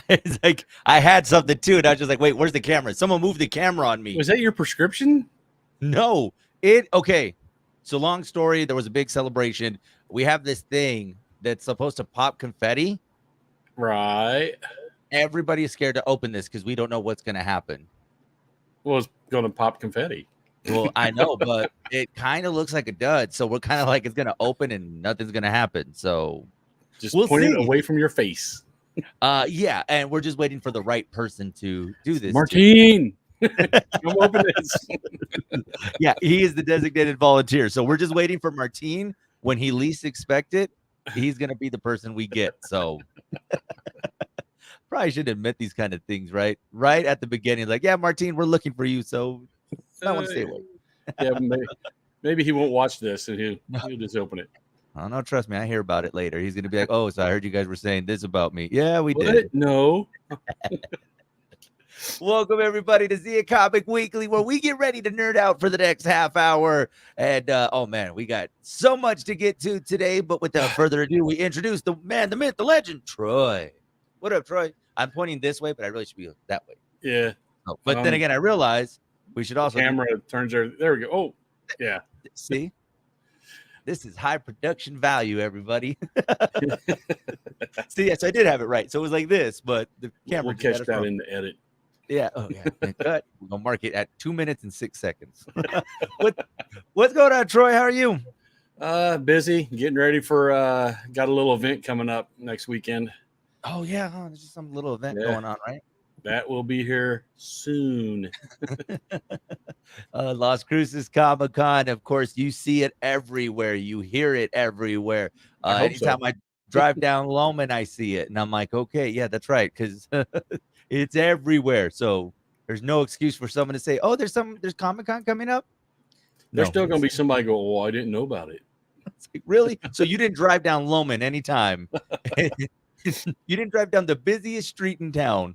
It's like I had something too, and I was just like, wait, where's the camera? Someone moved the camera on me. Was that your prescription? No, okay. So long story, there was a big celebration. We have this thing that's supposed to pop confetti. Right. Everybody is scared to open this because we don't know what's going to happen. Well, it's going to pop confetti. Well, I know, but it kind of looks like a dud. So we're kind of like, it's going to open and nothing's going to happen. So Just we'll point see. it away from your face. Yeah. And we're just waiting for the right person to do this. Martine, come open this. Yeah. He is the designated volunteer. So we're just waiting for Martine. When he least expect it, he's going to be the person we get. So probably should admit these kind of things, right? Right at the beginning, like, yeah, Martine, we're looking for you. So I want to stay away. Yeah, maybe he won't watch this and he'll just open it. Oh, no, trust me. I hear about it later. He's going to be like, oh, so I heard you guys were saying this about me. Yeah, we What? did. No. Welcome, everybody, to Zia Comic Weekly, where we get ready to nerd out for the next half hour. And, oh, man, we got so much to get to today. But without further ado, we introduce the man, the myth, the legend, Troy. What up, Troy? I'm pointing this way, but I really should be that way. Yeah. Oh, but then again, I realize we should also... Camera turns there. There we go. Oh, yeah. See? This is high production value, everybody. See, yes, I did have it right. So it was like this, but the camera... We'll catch that in the edit. Yeah. Oh, yeah. Cut. We're going to mark it at 2 minutes and 6 seconds. What's going on, Troy? How are you? Busy. Getting ready for, got a little event coming up next weekend. Oh, yeah. Oh, there's just some little event going on, right? That will be here soon. Las Cruces Comic Con. Of course, you see it everywhere. You hear it everywhere. Anytime I drive down Loman, I see it. And I'm like, okay, yeah, that's right. Because it's everywhere. So there's no excuse for someone to say, oh, there's Comic Con coming up. There's still going to be somebody go, oh, I didn't know about it. Like, really? So you didn't drive down Loman anytime. You didn't drive down the busiest street in town.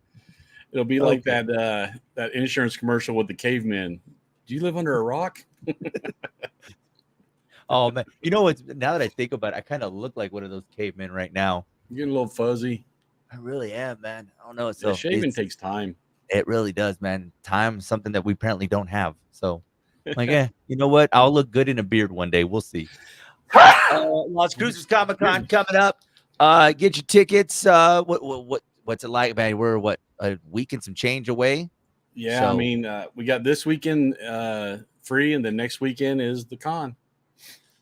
It'll be like that insurance commercial with the cavemen. Do you live under a rock? Oh, man. You know what? Now that I think about it, I kind of look like one of those cavemen right now. You're getting a little fuzzy. I really am, man. I don't know. So shaving takes time. It really does, man. Time is something that we apparently don't have. So, like, you know what? I'll look good in a beard one day. We'll see. Las Cruces Comic Con coming up. Get your tickets. What's it like, man? We're a week and some change away. Yeah, so, I mean, we got this weekend free, and the next weekend is the con.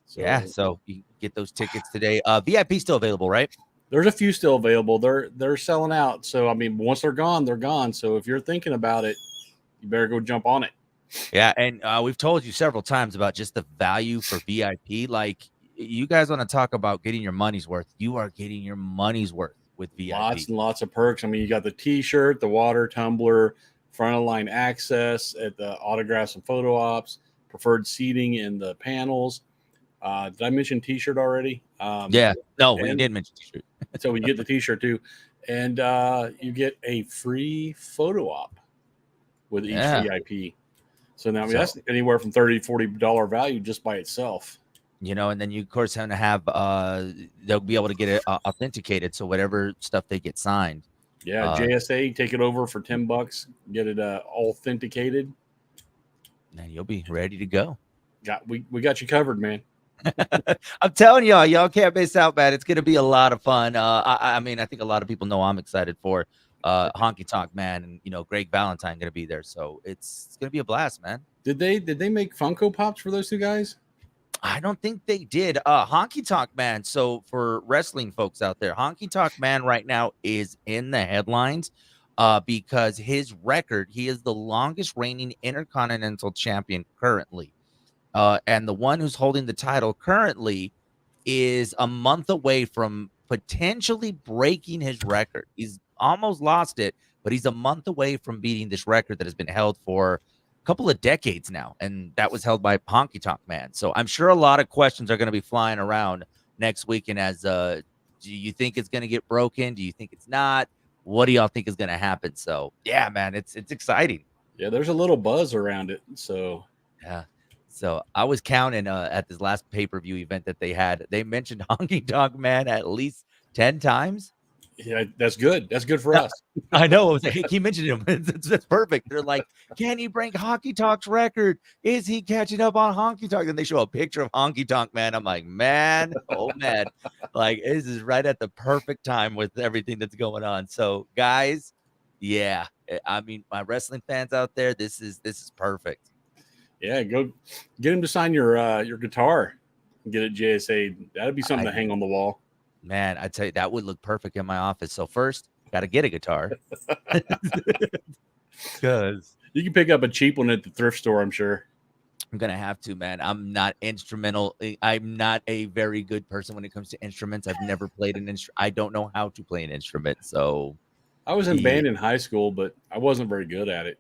So, yeah, so you get those tickets today. VIP still available, right? There's a few still available. They're selling out. So I mean, once they're gone, they're gone. So if you're thinking about it, you better go jump on it. Yeah, and we've told you several times about just the value for VIP. Like, you guys want to talk about getting your money's worth. You are getting your money's worth with VIP. Lots and lots of perks. I mean, you got the T-shirt, the water tumbler, front of line access at the autographs and photo ops, preferred seating in the panels. Did I mention T-shirt already? Yeah. No, we did mention T-shirt. So we get the T-shirt too. And you get a free photo op with each VIP. So now, I mean, that's anywhere from $30 to $40 value just by itself. You know, and then you, of course, have to have, they'll be able to get it authenticated. So whatever stuff they get signed. Yeah, JSA, take it over for $10, get it authenticated. And you'll be ready to go. We got you covered, man. I'm telling y'all can't miss out, man. It's going to be a lot of fun. I mean, I think a lot of people know I'm excited for Honky Tonk Man, and, you know, Greg Valentine going to be there. So it's going to be a blast, man. Did they make Funko Pops for those two guys? I don't think they did. Honky Tonk Man. So for wrestling folks out there, Honky Tonk Man right now is in the headlines because his record, he is the longest reigning Intercontinental Champion currently. And the one who's holding the title currently is a month away from potentially breaking his record. He's almost lost it, but he's a month away from beating this record that has been held for couple of decades now, and that was held by Honky Tonk Man. So I'm sure a lot of questions are going to be flying around next weekend as do you think it's going to get broken? Do you think it's not? What do y'all think is going to happen? So yeah, man, it's exciting. Yeah, there's a little buzz around it. So yeah. So I was counting at this last pay-per-view event that they had. They mentioned Honky Tonk Man at least 10 times. Yeah, that's good. That's good for No, us. I know. I was like, hey, he mentioned him. That's perfect. They're like, can he break Honky Tonk's record? Is he catching up on Honky Tonk? And they show a picture of Honky Tonk, man. I'm like, man, oh man, like this is right at the perfect time with everything that's going on. So, guys, yeah, I mean, my wrestling fans out there, this is perfect. Yeah, go get him to sign your guitar. Get it JSA. That'd be something I to hang on the wall. Man, I tell you, that would look perfect in my office. So first, got to get a guitar. Because You can pick up a cheap one at the thrift store, I'm sure. I'm gonna have to, man. I'm not instrumental. I'm not a very good person when it comes to instruments. I've never played an instrument. I don't know how to play an instrument. So I was in yeah, band in high school, but I wasn't very good at it.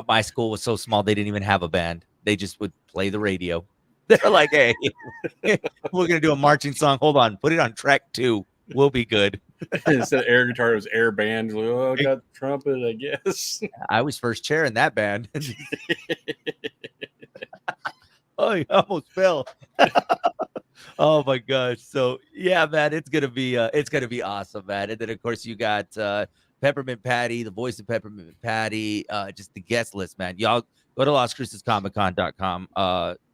my school was so small they didn't even have a band. They just would play the radio. They're like, "Hey, we're gonna do a marching song. Hold on, put it on track 2. We'll be good." Instead of air guitar, it was air band. Like, oh, I got trumpet, I guess. I was first chair in that band. Oh, you almost fell. Oh my gosh. So yeah, man, it's gonna be awesome, man. And then of course you got Peppermint Patty, the voice of Peppermint Patty, just the guest list, man. Y'all go to LasCrucesComicCon.com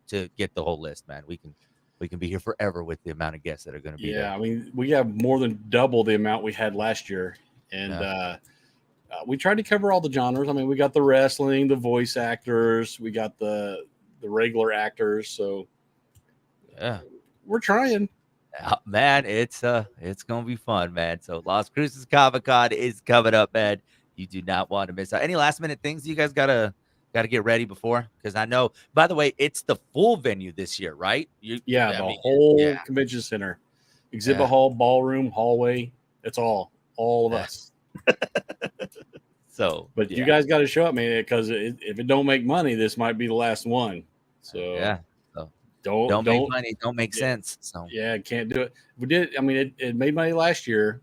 to get the whole list, man. We can be here forever with the amount of guests that are gonna be there. I mean, we have more than double the amount we had last year. And we tried to cover all the genres. I mean, we got the wrestling, the voice actors, we got the regular actors. So Yeah. we're trying. Man, it's gonna be fun, man. So Las Cruces Comic Con is coming up, man. You do not want to miss out. Any last minute things you guys gotta get ready before? Because I know, by the way, it's the full venue this year, right? Yeah, I the mean, whole yeah, convention center, exhibit yeah, hall, ballroom, hallway. It's all of yeah. us. So But you yeah, guys got to show up, man, because if it don't make money, this might be the last one. So yeah. So don't don't make don't money, don't make yeah, sense. So yeah, can't do it. We did. I mean, it made money last year,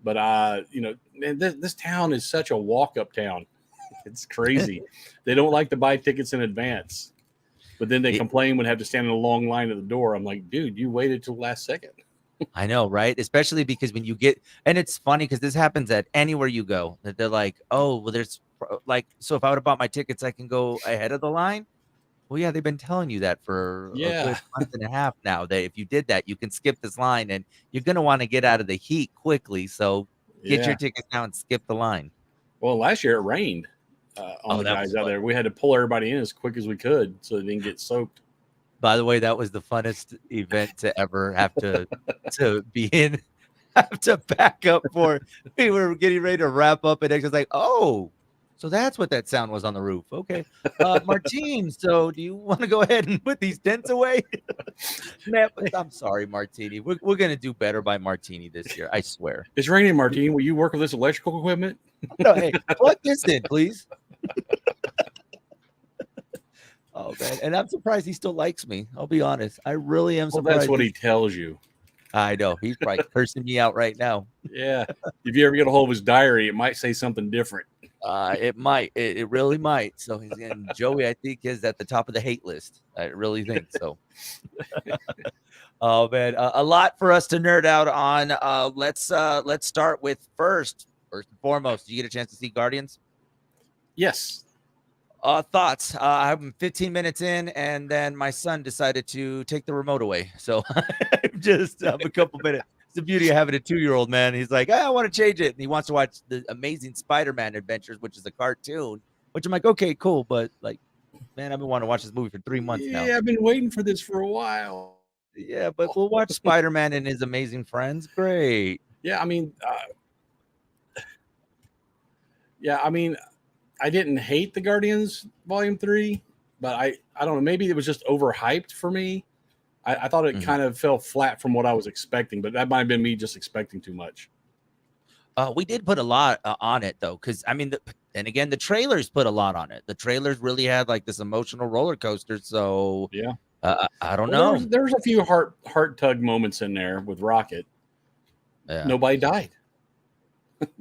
but man, this town is such a walk up town. It's crazy. They don't like to buy tickets in advance, but then they it, complain when they have to stand in a long line at the door. I'm like, dude, you waited till the last second. I know, right? Especially because when you get, and it's funny because this happens at anywhere you go, that they're like, oh, well, like, so if I would have bought my tickets, I can go ahead of the line. Well, yeah, they've been telling you that for a Yeah, good month and a half now. That if you did that, you can skip this line, and you're gonna want to get out of the heat quickly. So get your yeah. tickets now and skip the line. Well, last year it rained on Oh, the that was guys out fun. there. We had to pull everybody in as quick as we could so they didn't get soaked. By the way, that was the funnest event to ever have to be in, have to back up for. We were getting ready to wrap up, and it was like, oh, so that's what that sound was on the roof. Okay, Martine. So do you want to go ahead and put these tents away? Man, I'm sorry, Martini. We're gonna do better by Martini this year. I swear. It's raining, Martine. Will you work with this electrical equipment? No, hey, plug this in, please. Oh man, and I'm surprised he still likes me. I'll be honest. I really am Well, that's surprised. what he tells you. I know he's probably cursing me out right now. Yeah. If you ever get a hold of his diary, it might say something different. It might. It really might. So and Joey, I think, is at the top of the hate list. I really think so. Oh man, a lot for us to nerd out on. Let's start with first and foremost. Did you get a chance to see Guardians? Yes. Thoughts. I'm 15 minutes in, and then my son decided to take the remote away. So I'm just a couple minutes. It's the beauty of having a 2-year-old, man. He's like, I want to change it, and he wants to watch the Amazing Spider-Man Adventures, which is a cartoon. Which I'm like, okay, cool, but like, man, I've been wanting to watch this movie for 3 months now. Yeah, I've been waiting for this for a while. Yeah, but we'll watch Spider-Man and his amazing friends. Great. Yeah, I mean, I didn't hate the Guardians Volume 3, but I don't know. Maybe it was just overhyped for me. I thought it kind of fell flat from what I was expecting, but that might have been me just expecting too much. We did put a lot on it though, because I mean, and again, the trailers put a lot on it. The trailers really had like this emotional roller coaster. So Yeah, I don't know. There's a few heart tug moments in there with Rocket. Yeah. Nobody died.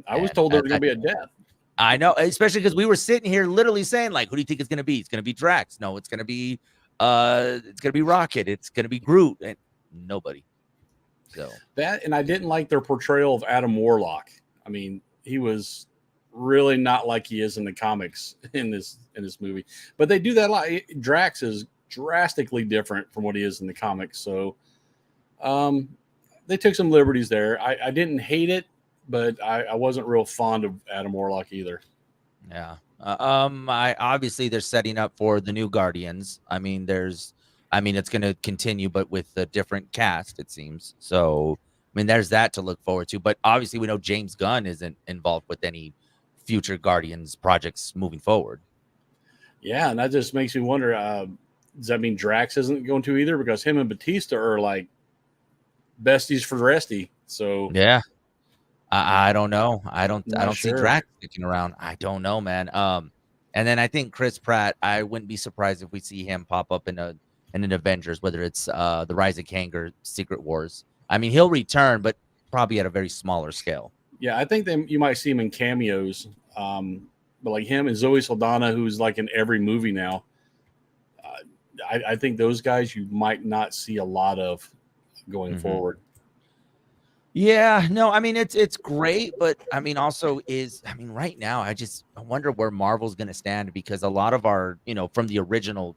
I was told there was going to be a death. I know, especially because we were sitting here literally saying, like, who do you think it's gonna be? It's gonna be Drax. No, it's gonna be Rocket. It's gonna be Groot. And nobody. So That, and I didn't like their portrayal of Adam Warlock. I mean, he was really not like he is in the comics in this movie. But they do that a lot. Drax is drastically different from what he is in the comics. So um, they took some liberties there. I didn't hate it, but I wasn't real fond of Adam Warlock either. yeah. I obviously they're setting up for the new Guardians. I mean, it's going to continue, but with a different cast, it seems. So, I mean, there's that to look forward to. But obviously, we know James Gunn isn't involved with any future Guardians projects moving forward. Yeah, and that just makes me wonder. Does that mean Drax isn't going to either? Because him and Batista are like besties for the resty. So Yeah, I don't know. I'm I not don't see sure. Drax sticking around. I don't know, man. And then I think Chris Pratt. I wouldn't be surprised if we see him pop up in an Avengers, whether it's the Rise of Kang or Secret Wars. I mean, he'll return, but probably at a very smaller scale. Yeah, I think you might see him in cameos. But like him and Zoe Saldana, who's like in every movie now, uh, I think those guys you might not see a lot of going Mhm. forward. Yeah, no, I mean it's great, but I mean also I mean right now I wonder where Marvel's going to stand because a lot of our, from the original,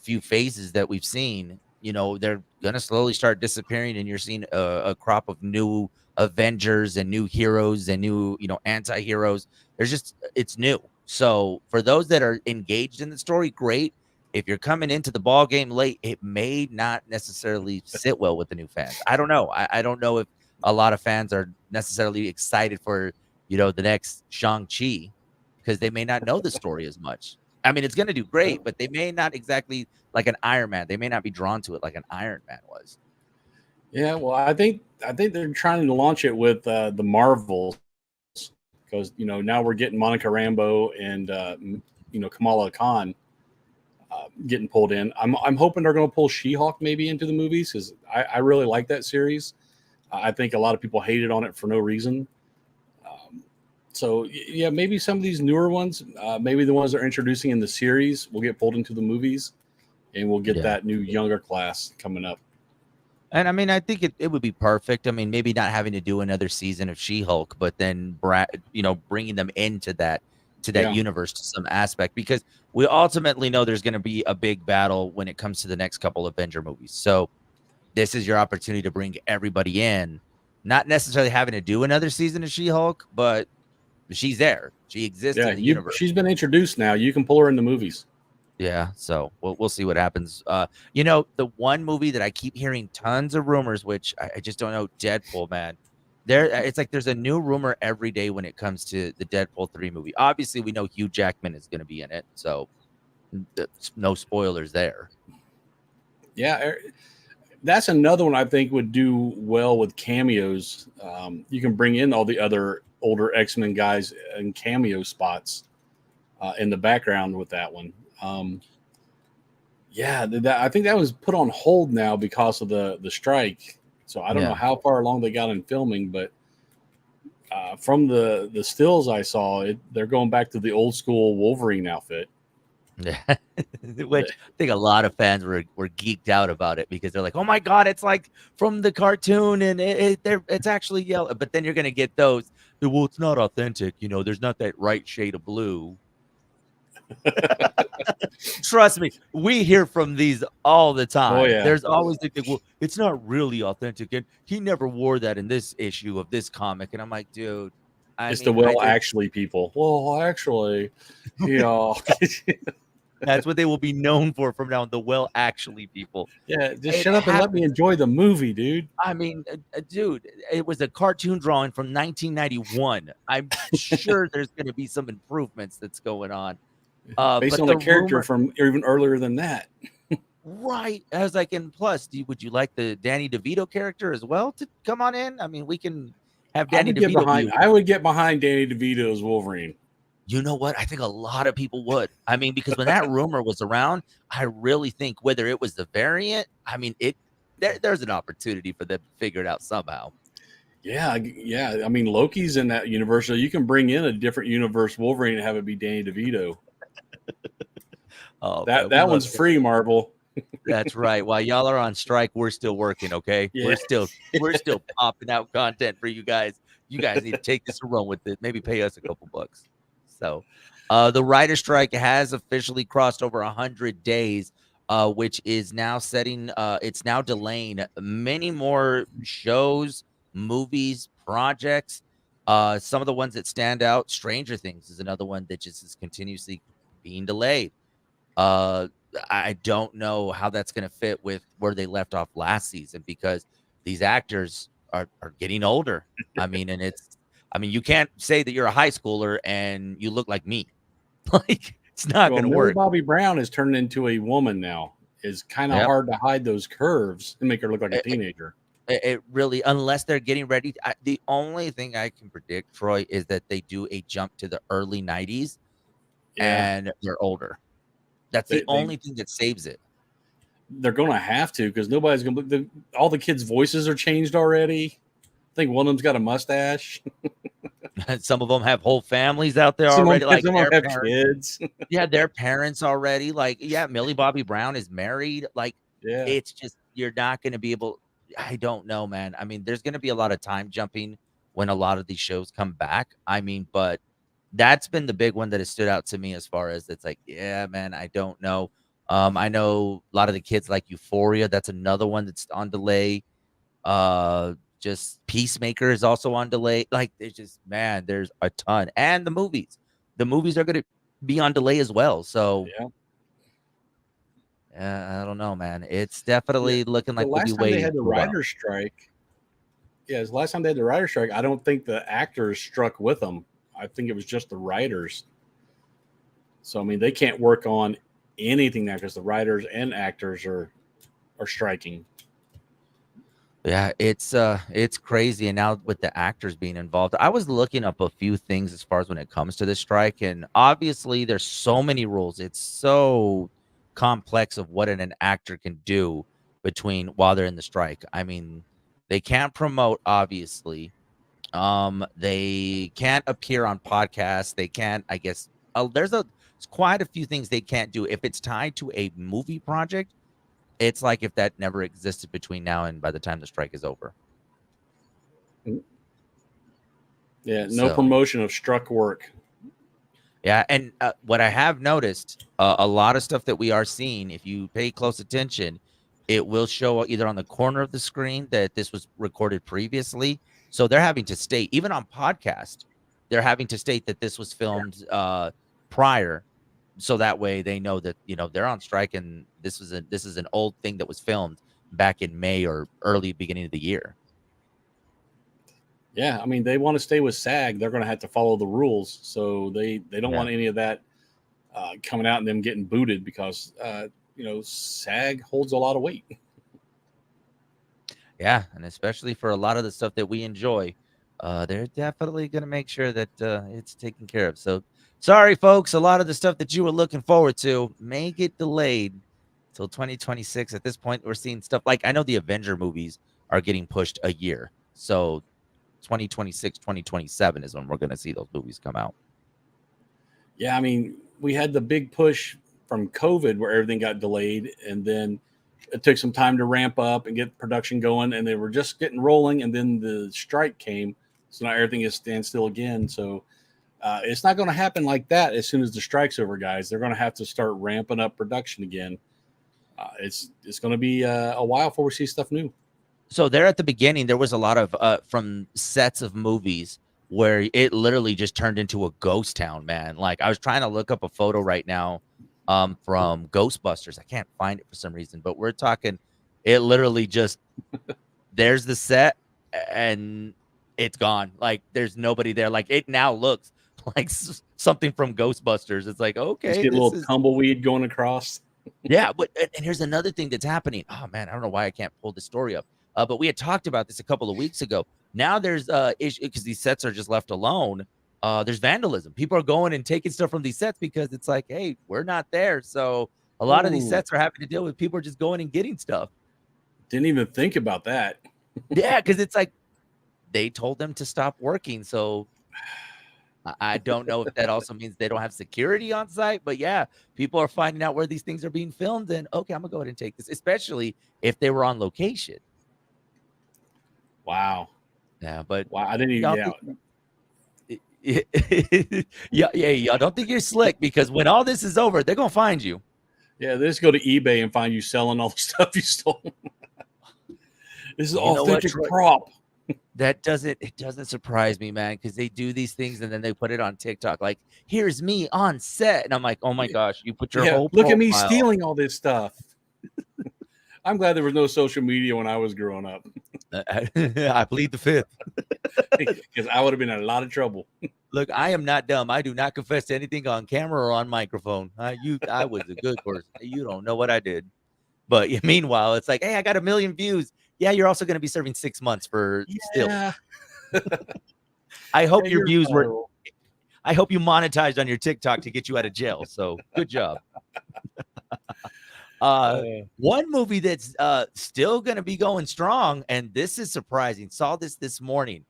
few phases that we've seen, they're going to slowly start disappearing and you're seeing a crop of new Avengers and new heroes and new, anti-heroes. It's new. So for those that are engaged in the story, great. If you're coming into the ball game late, it may not necessarily sit well with the new fans. I don't know. I don't know if a lot of fans are necessarily excited for, the next Shang-Chi because they may not know the story as much. I mean, it's going to do great, but they may not exactly like an Iron Man. They may not be drawn to it like an Iron Man was. Yeah, well, I think they're trying to launch it with the Marvels because now we're getting Monica Rambeau and Kamala Khan getting pulled in. I'm hoping they're going to pull She-Hulk maybe into the movies because I really like that series. I think a lot of people hated on it for no reason. Um, so yeah, maybe some of these newer ones, maybe the ones they're introducing in the series, will get pulled into the movies, and we'll get Yeah. that new younger class coming up. And I mean, I think it would be perfect. I mean, maybe not having to do another season of She-Hulk, but then bringing them into that Yeah, universe to some aspect because we ultimately know there's going to be a big battle when it comes to the next couple of Avenger movies. So this is your opportunity to bring everybody in, not necessarily having to do another season of She-Hulk, but she's there. She exists yeah. in the universe. She's been introduced now. You can pull her in the movies. Yeah, so we'll see what happens. The one movie that I keep hearing tons of rumors, which I just don't know, Deadpool, man. It's like there's a new rumor every day when it comes to the Deadpool 3 movie. Obviously, we know Hugh Jackman is going to be in it, so no spoilers there. Yeah, that's another one I think would do well with cameos. You can bring in all the other older X-Men guys in cameo spots in the background with that one. Yeah, I think that was put on hold now because of the strike. So I don't know Yeah. how far along they got in filming, but from the stills I saw, they're going back to the old school Wolverine outfit. Yeah. Which I think a lot of fans were geeked out about it because they're like, "Oh my god, it's like from the cartoon and it's actually yellow." But then you're going to get those, well, it's not authentic, there's not that right shade of blue. Trust me, we hear from these all the Oh time. yeah, There's always the thing, well, it's not really authentic, and he never wore that in this issue of this comic. And I'm like, dude, I it's the mean, I well just actually people. Well, actually, you know, that's what they will be known for from now on, the well actually people. yeah, just It shut up and let me happens. enjoy the movie, dude. I mean, dude, it was a cartoon drawing from 1991. I'm sure there's going to be some improvements that's going on. Based But on a the character rumor, from even earlier than that. right? I was like, and plus, would you like the Danny DeVito character as well to come on in? I mean, we can have I Danny would get DeVito behind. be. I would get behind Danny DeVito's Wolverine. You know what? I think a lot of people would. I mean, because when that rumor was around, I really think whether it was the variant, I mean, there's an opportunity for them to figure it out somehow. Yeah, yeah. I mean, Loki's in that universe, so you can bring in a different universe Wolverine and have it be Danny DeVito. Oh That man, we that love one's it. free, Marvel. That's right. While y'all are on strike, we're still working, okay? Yeah. We're still popping out content for you guys. You guys need to take this and run with it. Maybe pay us a couple bucks. So, the writer strike has officially crossed over 100 days, which is now it's now delaying many more shows, movies, projects. Some of the ones that stand out, Stranger Things is another one that just is continuously being delayed. Uh, I don't know how that's going to fit with where they left off last season because these actors are getting older. I mean, you can't say that you're a high schooler and you look like me. Like, it's not Well, going to Millie work. Bobby Brown is turned into a woman now. It's kind of Yep. hard to hide those curves and make her look like a It, teenager. it really, unless they're getting ready. The only thing I can predict, Troy, is that they do a jump to the early 90s Yeah, and they're older. That's the they only thing that saves it. they're going to have to because nobody's going to. All the kids' voices are changed already. I think one of them's got a mustache. Some of them have whole families out there Some of already, them, like some of their them have parents. kids. Yeah, their parents already. Like, yeah, Millie Bobby Brown is married. Like, Yeah, it's just you're not going to be able. I don't know, man. I mean, there's going to be a lot of time jumping when a lot of these shows come back. I mean, but that's been the big one that has stood out to me as far as it's like, yeah, man, I don't know. I know a lot of the kids like Euphoria. That's another one that's on delay. Just Peacemaker is also on delay. Like, there's just, man, there's a ton, and the movies are going to be on delay as well. So yeah, I don't know, man. It's yeah. definitely looking The like we'll be last time they waiting had the for a while. writer's strike, yeah, the last time they had the writer's strike, I don't think the actors struck with them. I think it was just the writers. So I mean, they can't work on anything now because the writers and actors are striking. Yeah, it's crazy. And now with the actors being involved, I was looking up a few things as far as when it comes to this strike, and obviously there's so many rules. It's so complex of what an actor can do between while they're in the strike. I mean, they can't promote, obviously. They can't appear on podcasts. They can't, I guess, there's quite a few things they can't do. If it's tied to a movie project, it's like if that never existed between now and by the time the strike is over. Yeah, no So, promotion of struck work. yeah, and what I have noticed, a lot of stuff that we are seeing, if you pay close attention, it will show either on the corner of the screen that this was recorded previously. So they're having to state, even on podcast, they're having to state that this was filmed prior, so that way they know that they're on strike and this is an old thing that was filmed back in May or early beginning of the year. Yeah, I mean they want to stay with SAG, they're going to have to follow the rules. So they don't Yeah. want any of that coming out and them getting booted because SAG holds a lot of weight. Yeah, and especially for a lot of the stuff that we enjoy, they're definitely going to make sure that it's taken care of. So, sorry, folks, a lot of the stuff that you were looking forward to may get delayed till 2026. At this point, we're seeing stuff like I know the Avenger movies are getting pushed a year. So, 2026, 2027 is when we're going to see those movies come out. Yeah, I mean we had the big push from COVID where everything got delayed, and then it took some time to ramp up and get production going, and they were just getting rolling, and then the strike came, so now everything is standstill again. So it's not going to happen like that as soon as the strike's over, guys. They're going to have to start ramping up production again. It's going to be a while before we see stuff new. So there at the beginning, there was a lot of from sets of movies where it literally just turned into a ghost town, man. Like I was trying to look up a photo right now from Ghostbusters. I can't find it for some reason, but we're talking it literally just there's the set and it's gone. Like there's nobody there. Like it now looks like something from Ghostbusters. It's like, Just okay, get a this little is tumbleweed going across. yeah, but and here's another thing that's happening. Oh man, I don't know why I can't pull the story up. But we had talked about this a couple of weeks ago. Now there's issue because these sets are just left alone. There's vandalism. People are going and taking stuff from these sets because it's like, hey, we're not there. So a lot of these Ooh, sets are having to deal with people are just going and getting stuff. didn't even think about that. Yeah, because it's like they told them to stop working. So I don't know if that also means they don't have security on site, but yeah, people are finding out where these things are being filmed, and okay, I'm gonna go ahead and take this, especially if they were on location. Wow. Yeah, but Wow. I didn't even, y'all yeah. think, yeah, y'all don't think you're slick because when all this is over, they're gonna find you. Yeah, they just go to eBay and find you selling all the stuff you stole. This is You know what, authentic Troy? prop. It doesn't surprise me, man, because they do these things and then they put it on TikTok. Like, here's me on set, and I'm like, oh my gosh, you put your Yeah, whole look at me profile. stealing all this stuff. I'm glad there was no social media when I was growing up I plead the fifth. because I would have been in a lot of trouble. Look, I am not dumb. I do not confess to anything on camera or on microphone. I was a good person. You don't know what I did. But meanwhile, it's like, hey, I got 1 million views. Yeah, you're also going to be serving 6 months for still. Yeah, I hope yeah, your you're views were. viral. I hope you monetized on your TikTok to get you out of jail. So good job. Uh, one movie that's still going to be going strong, and this is surprising. Saw this morning.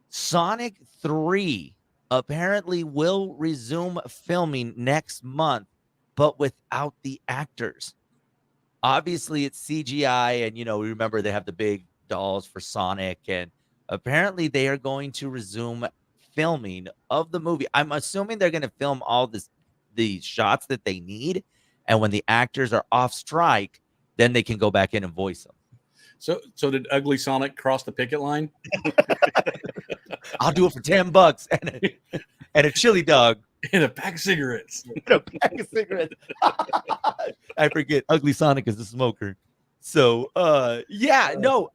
Sonic 3 apparently will resume filming next month, but without the actors. Obviously, it's CGI, and remember they have the big dolls for Sonic, and apparently they are going to resume filming of the movie. I'm assuming they're going to film all the shots that they need, and when the actors are off strike, then they can go back in and voice them. So did Ugly Sonic cross the picket line? I'll do it for $10 and a chili dog. And a pack of cigarettes. A pack of cigarettes. I forget. Ugly Sonic is the smoker. So, yeah, no,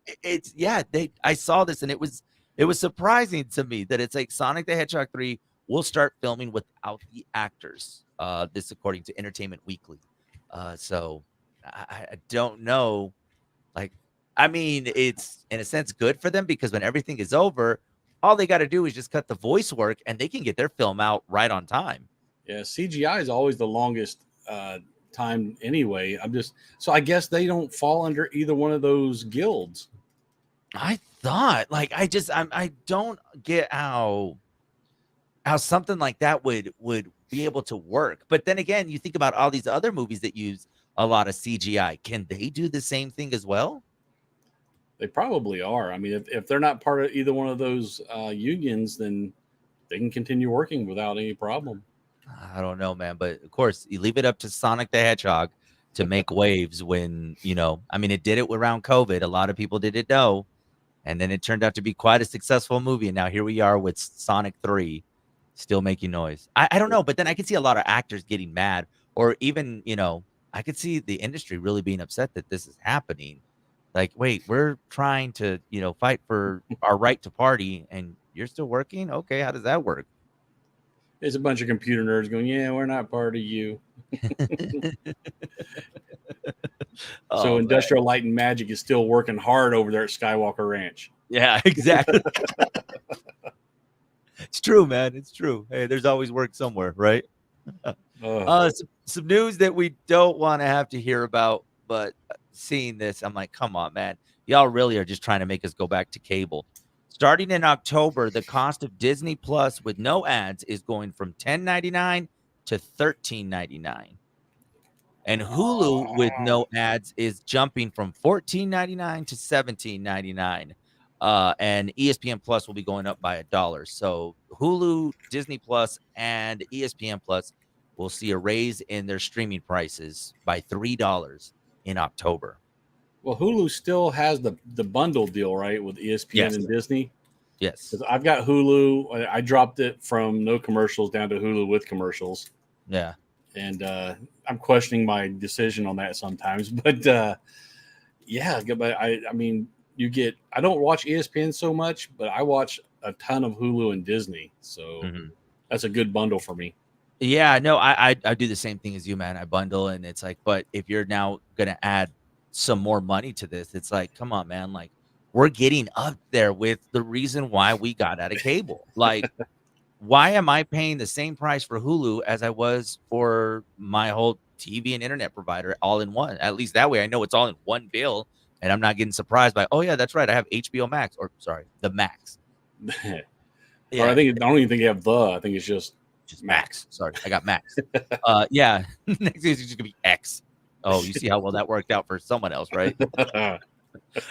I saw this and it was surprising to me that it's like Sonic the Hedgehog 3 will start filming without the actors. This according to Entertainment Weekly. So I don't know. Like, I mean, it's in a sense good for them because when everything is over, all they got to do is just cut the voice work and they can get their film out right on time. Yeah, CGI is always the longest time anyway. So I guess they don't fall under either one of those guilds. I thought, like, I don't get how something like that would be able to work. But then again, you think about all these other movies that use a lot of CGI. Can they do the same thing as well? They probably are. I mean, if they're not part of either one of those unions, then they can continue working without any problem. I don't know, man. But of course, you leave it up to Sonic the Hedgehog to make waves when, I mean, it did it around COVID. A lot of people didn't know. And then it turned out to be quite a successful movie. And now here we are with Sonic 3 still making noise. I don't know. But then I could see a lot of actors getting mad or even, I could see the industry really being upset that this is happening. Like, wait, we're trying to, fight for our right to party and you're still working? Okay, how does that work? It's a bunch of computer nerds going, yeah, we're not part of you. So Oh, Industrial Light and Magic is still working hard over there at Skywalker Ranch. yeah, exactly. It's true, man. It's true. Hey, there's always work somewhere, right? Some news that we don't want to have to hear about, but seeing this, I'm like, come on, man. Y'all really are just trying to make us go back to cable. Starting in October, the cost of Disney Plus with no ads is going from $10.99 to $13.99. And Hulu with no ads is jumping from $14.99 to $17.99. And ESPN Plus will be going up by $1. So Hulu, Disney Plus, and ESPN Plus will see a raise in their streaming prices by $3 in October. Well, Hulu still has the bundle deal, right, with ESPN and Disney. Yes. Because I've got Hulu. I dropped it from no commercials down to Hulu with commercials. Yeah. And I'm questioning my decision on that sometimes. But yeah, but I mean, I don't watch ESPN so much, but I watch a ton of Hulu and Disney. So that's a good bundle for me. Yeah, no, I do the same thing as you, man. I bundle and it's like, but if you're now going to add some more money to this, it's like, come on, man. Like, we're getting up there with the reason why we got out of cable. Like, why am I paying the same price for Hulu as I was for my whole TV and internet provider all in one? At least that way I know it's all in one bill and I'm not getting surprised by, oh, yeah, that's right. I have HBO Max or sorry, the Max. Or Yeah, I don't even think you have the. I think it's just just Max. Max. Sorry, I got Max. Yeah, next is just gonna be X. Oh, you see how well that worked out for someone else, right?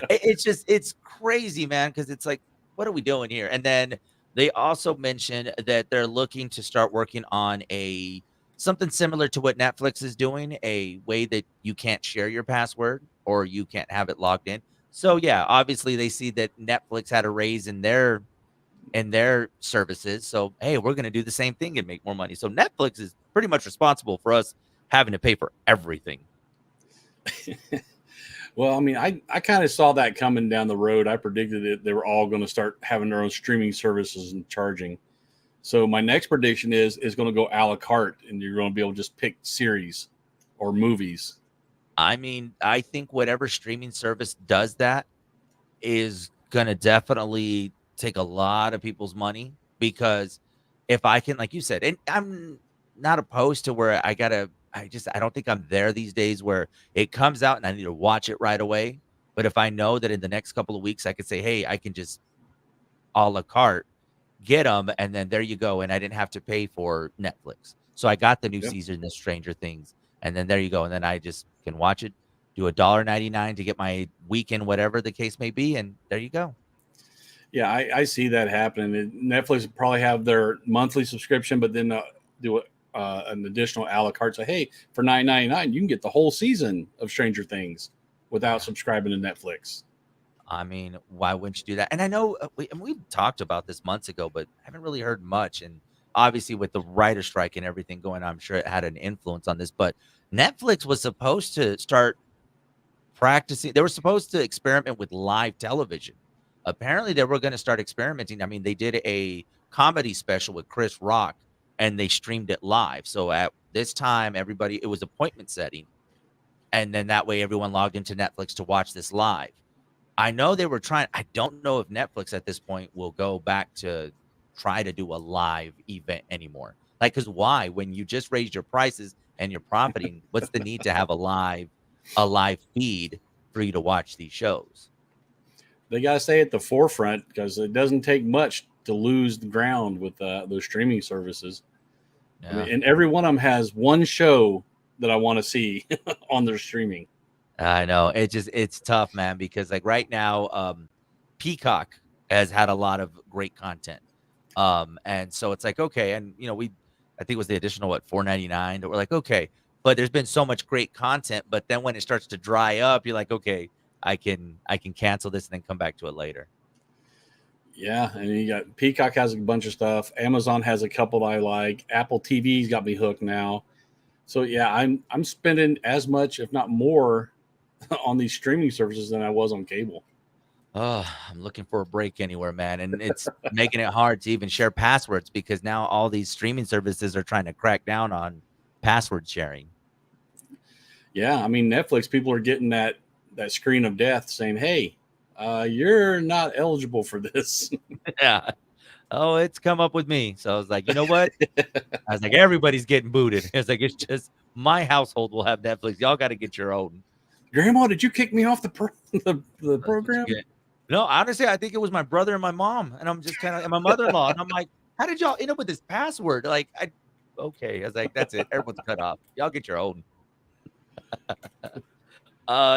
It's just it's crazy, man, because it's like, what are we doing here? And then they also mentioned that they're looking to start working on a something similar to what Netflix is doing, a way that you can't share your password or you can't have it logged in. So yeah, obviously they see that Netflix had a raise in their services. So hey, we're gonna do the same thing and make more money. So Netflix is pretty much responsible for us having to pay for everything. Well, I mean, I kind of saw that coming down the road. I predicted it. They were all going to start having their own streaming services and charging. So my next prediction is going to go a la carte, and you're going to be able to just pick series or movies. I mean, I think whatever streaming service does that is gonna definitely take a lot of people's money because if I can, like you said, and I'm not opposed to where I don't think I'm there these days where it comes out and I need to watch it right away. But if I know that in the next couple of weeks I could say, hey, I can just a la carte get them, and then there you go, and I didn't have to pay for Netflix. So I got the new Yep. season of Stranger Things, and then there you go, and then I just can watch it, do $1.99 to get my weekend, whatever the case may be, and there you go. Yeah, I see that happening. Netflix will probably have their monthly subscription, but then do an additional a la carte. Say, hey, for $9.99, you can get the whole season of Stranger Things without Yeah. subscribing to Netflix. I mean, why wouldn't you do that? And I know we talked about this months ago, but haven't really heard much. And obviously, with the writer strike and everything going on, I'm sure it had an influence on this. But Netflix was supposed to start practicing. They were supposed to experiment with live television. Apparently, they were going to start experimenting. I mean, they did a comedy special with Chris Rock and they streamed it live. So at this time, everybody, it was appointment setting. And then that way, everyone logged into Netflix to watch this live. I know they were trying. I don't know if Netflix at this point will go back to try to do a live event anymore. Like, because why? When you just raised your prices and you're profiting, what's the need to have a live feed for you to watch these shows? They got to stay at the forefront because it doesn't take much to lose the ground with those streaming services. I mean, Yeah, and every one of them has one show that I want to see on their streaming. I know. It's tough, man, because like right now, Peacock has had a lot of great content. And so it's like, okay, and I think it was the additional what 4.99 that we're like, okay, but there's been so much great content, but then when it starts to dry up, you're like, okay, I can cancel this and then come back to it later. Yeah, and you got Peacock has a bunch of stuff. Amazon has a couple that I like. Apple TV's got me hooked now. So yeah, I'm spending as much, if not more, on these streaming services than I was on cable. Oh, I'm looking for a break anywhere, man. And it's making it hard to even share passwords because now all these streaming services are trying to crack down on password sharing. Yeah, I mean Netflix, people are getting that screen of death saying, "Hey, you're not eligible for this." Yeah. Oh, it's come up with me. So I was like, you know what? I was like, everybody's getting booted. It's like, it's just my household will have Netflix. Y'all got to get your own. Grandma, did you kick me off the That's what you program? get. No, honestly, I think it was my brother and my mom. And I'm just kind of, and my mother in law. And I'm like, how did y'all end up with this password? Okay. I was like, that's it. Everyone's cut off. Y'all get your own.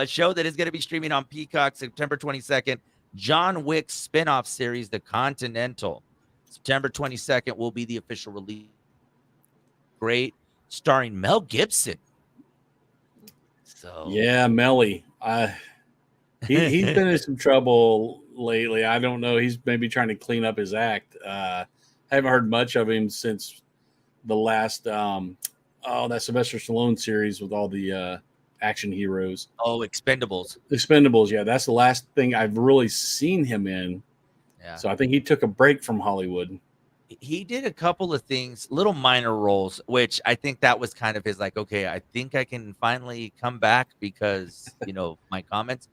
Show that is going to be streaming on Peacock September 22nd. John Wick's spinoff series, The Continental. September 22nd will be the official release. Great, starring Mel Gibson. So, Yeah, Melly. He's been in some trouble lately. I don't know. He's maybe trying to clean up his act. I haven't heard much of him since the last that Sylvester Stallone series with all the action heroes. oh, Expendables. Expendables, yeah, that's the last thing I've really seen him in. Yeah. So I think he took a break from Hollywood. He did a couple of things, little minor roles, which I think that was kind of his like, okay, I think I can finally come back because, my comments.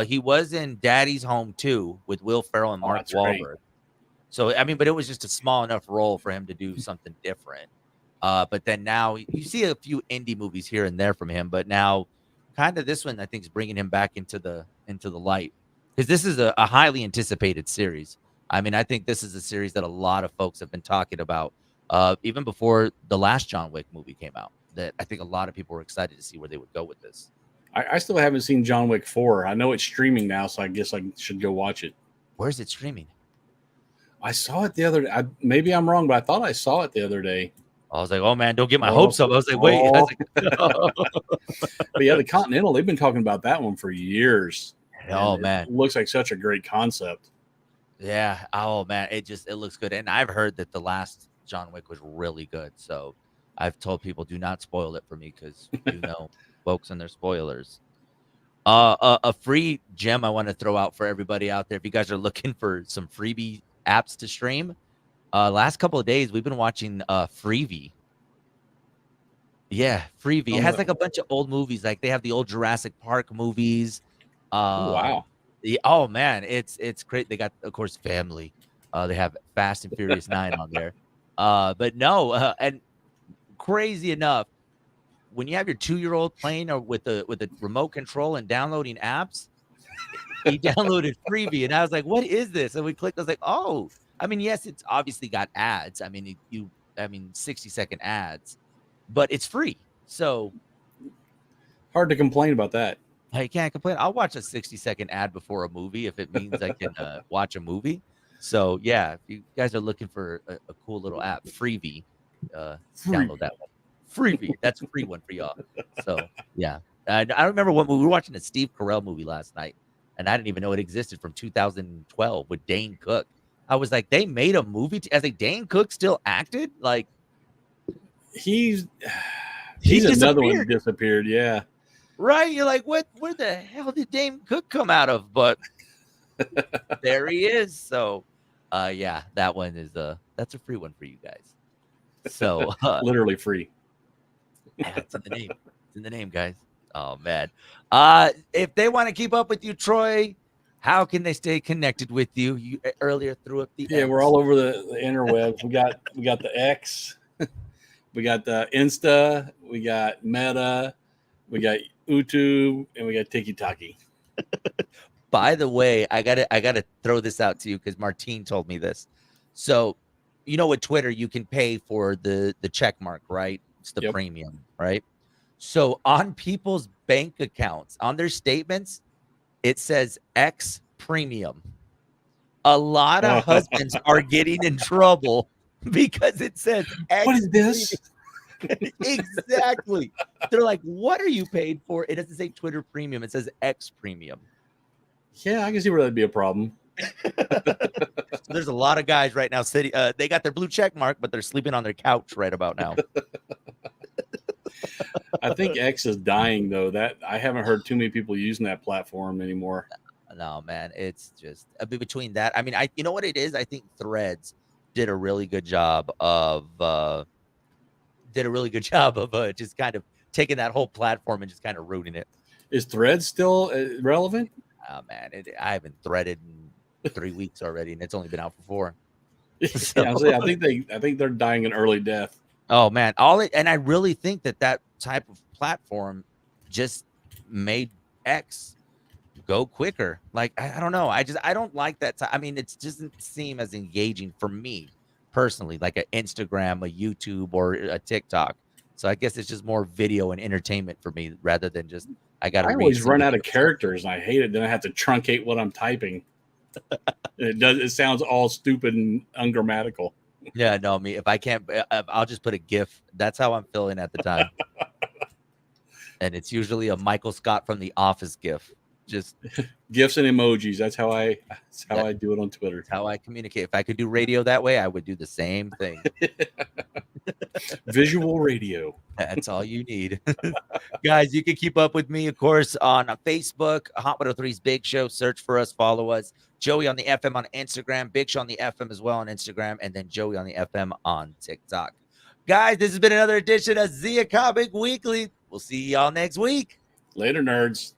He was in Daddy's Home too with Will Ferrell and Oh, Mark that's great. Wahlberg. So I mean, but it was just a small enough role for him to do something different. But then now you see a few indie movies here and there from him, but now kind of this one I think is bringing him back into the light because this is a highly anticipated series. I mean, I think this is a series that a lot of folks have been talking about, even before the last John Wick movie came out. That I think a lot of people were excited to see where they would go with this. I still haven't seen John Wick 4. I know it's streaming now, so I guess I should go watch it. Where's it streaming? I saw it the other. Maybe I'm wrong, but I thought I saw it the other day. I was like, oh man, don't get my hopes up. I was like, wait. I was like, But yeah, the Continental, they've been talking about that one for years. oh man, it looks like such a great concept. yeah. Oh man, it looks good. And I've heard that the last John Wick was really good. So I've told people do not spoil it for me because folks and their spoilers. A free gem I want to throw out for everybody out there. If you guys are looking for some freebie apps to stream, last couple of days we've been watching Freevee. Yeah, Freevee. It has like a bunch of old movies. Like they have the old Jurassic Park movies. Wow. Oh man, it's great. They got, of course, Family. They have Fast and Furious 9 on there. But no, and crazy enough, when you have your 2-year-old playing or with a remote control and downloading apps, he downloaded Freevee, and I was like, "What is this?" And we clicked. I was like, "Oh, I mean, yes, it's obviously got ads. I mean, 60-second ads, but it's free, so hard to complain about that. I can't complain. I'll watch a 60-second ad before a movie if it means I can watch a movie. So yeah, if you guys are looking for a cool little app, Freevee, download that one. Freebie. That's a free one for y'all. So yeah, I remember when we were watching a Steve Carell movie last night, and I didn't even know it existed, from 2012 with Dane Cook. I was like, they made a movie. I was like, Dane Cook still acted? Like he's another one that disappeared. Yeah, right. You're like, what? Where the hell did Dane Cook come out of? But there he is. So yeah, that one is that's a free one for you guys. So literally free. Yeah, it's in the name. It's in the name, guys. Oh man. If they want to keep up with you, Troy, how can they stay connected with you? You earlier threw up the X. We're all over the interwebs. We got the X, we got the Insta, we got Meta, we got YouTube, and we got TikTok. By the way, I gotta throw this out to you because Martine told me this. So, with Twitter, you can pay for the check mark, right? It's the premium, right? So on people's bank accounts, on their statements, it says X premium. A lot of husbands are getting in trouble because it says X. What is this? Exactly. They're like, what are you paid for? It doesn't say Twitter premium. It says X premium. Yeah, I can see where that'd be a problem. So there's a lot of guys right now sitting. They got their blue check mark, but they're sleeping on their couch right about now. I think X is dying, though. That I haven't heard too many people using that platform anymore. No, man, it's just between that. I mean, you know what it is? I think Threads did a really good job of just kind of taking that whole platform and just kind of rooting it. Is Threads still relevant? Oh man, I haven't threaded in 3 weeks already, and it's only been out for 4. So. Yeah, I think they're dying an early death. Oh man, and I really think that type of platform just made X go quicker. Like I don't know, I don't like that. I mean, it doesn't seem as engaging for me personally, like an Instagram, a YouTube, or a TikTok. So I guess it's just more video and entertainment for me rather than just I always run out of characters and I hate it. Then I have to truncate what I'm typing. It sounds all stupid and ungrammatical. Yeah, no, if I can't, I'll just put a GIF. That's how I'm feeling at the time. And it's usually a Michael Scott from The Office GIF. Just GIFs and emojis. That's how I do it on Twitter. That's how I communicate. If I could do radio that way, I would do the same thing. Visual radio. That's all you need. Guys, you can keep up with me, of course, on Facebook, Hot 103's Big Show. Search for us, follow us. Joey on the FM on Instagram, Big Show on the FM as well on Instagram, and then Joey on the FM on TikTok. Guys, this has been another edition of Zia Comic Weekly. We'll see y'all next week. Later, nerds.